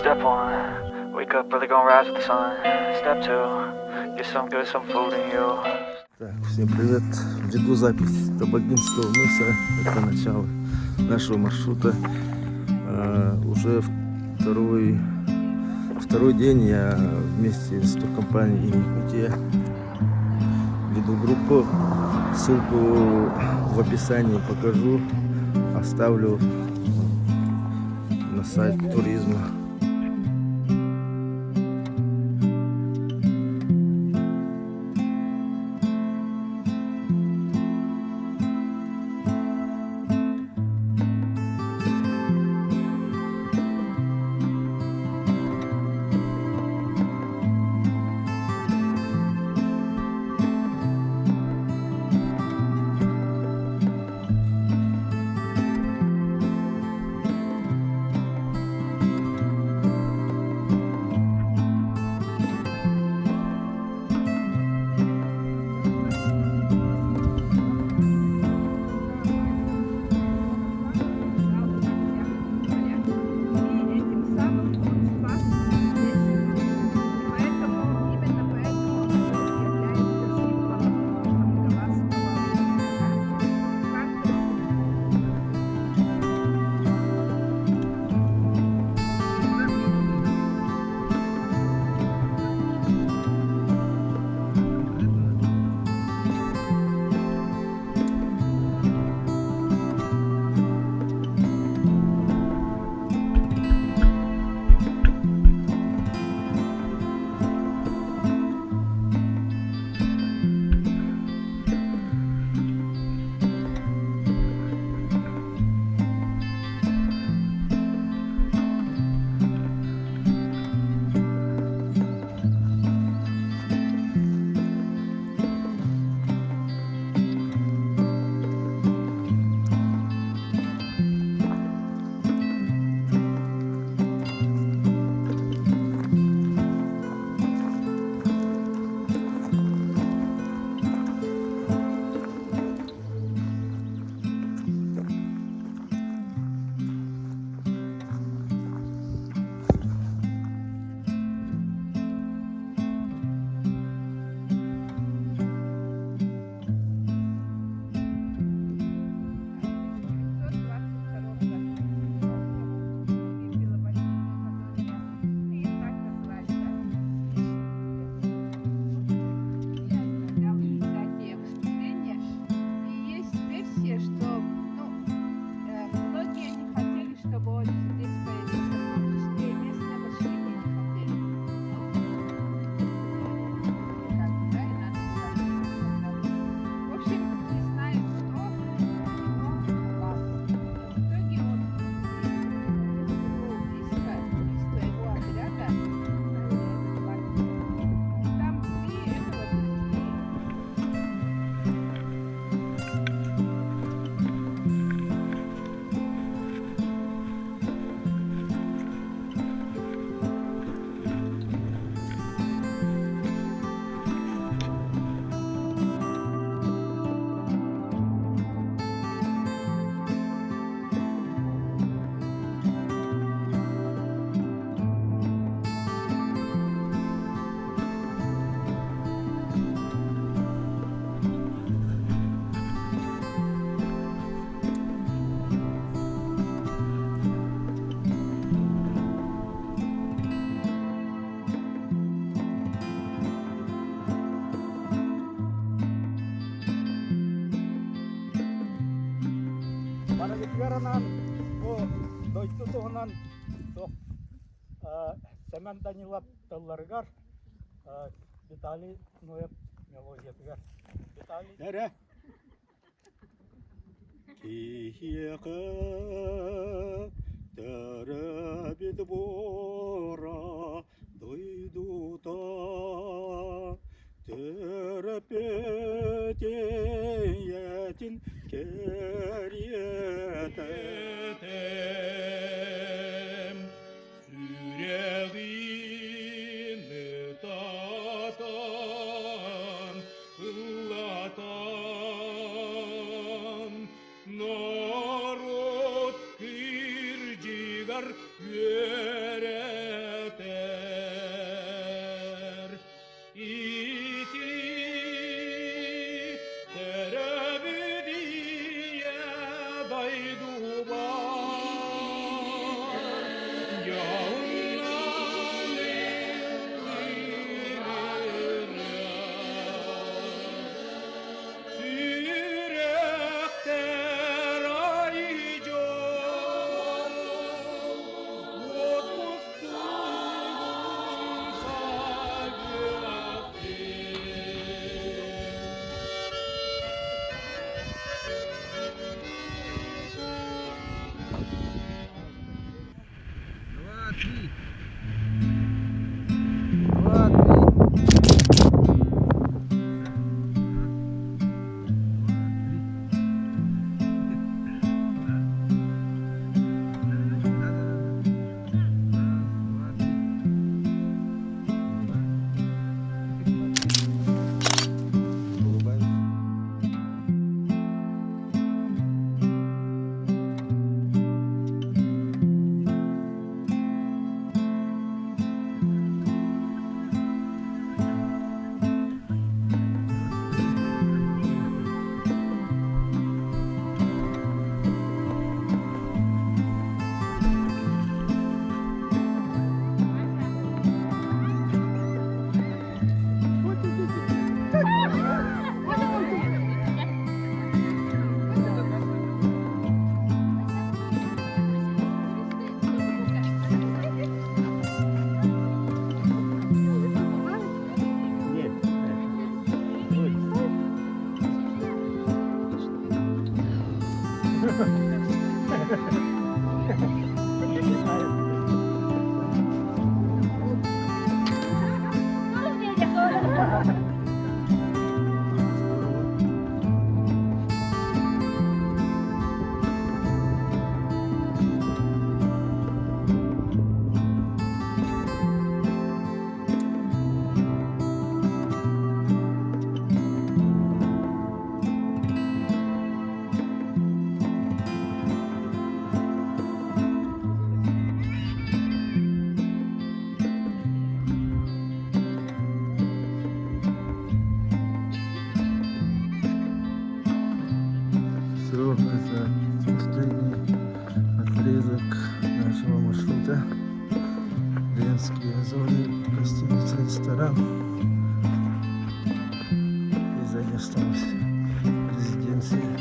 Step one, wake up early, gonna rise with the sun. Step two, get some good, some food in you. Так, всем привет. Веду запись Табагинского мыса. Это начало нашего маршрута. Уже второй день я вместе с туркомпанией Якутия веду группу. Ссылку в описании покажу, оставлю на сайт туризма. Манагитгаранан о дойтутугунан то Семен Данилов талларгар Виталий Ноев мелодиятыгар Виталий Эре Кихиэкэ Тэрэ бора дойдута Терапетиятин кериетем Сүрегими татан ылатан Народ кирдигар Все, это последний отрезок нашего маршрута. Ленские зоны, гостиница, ресторан. И сзади осталась резиденция.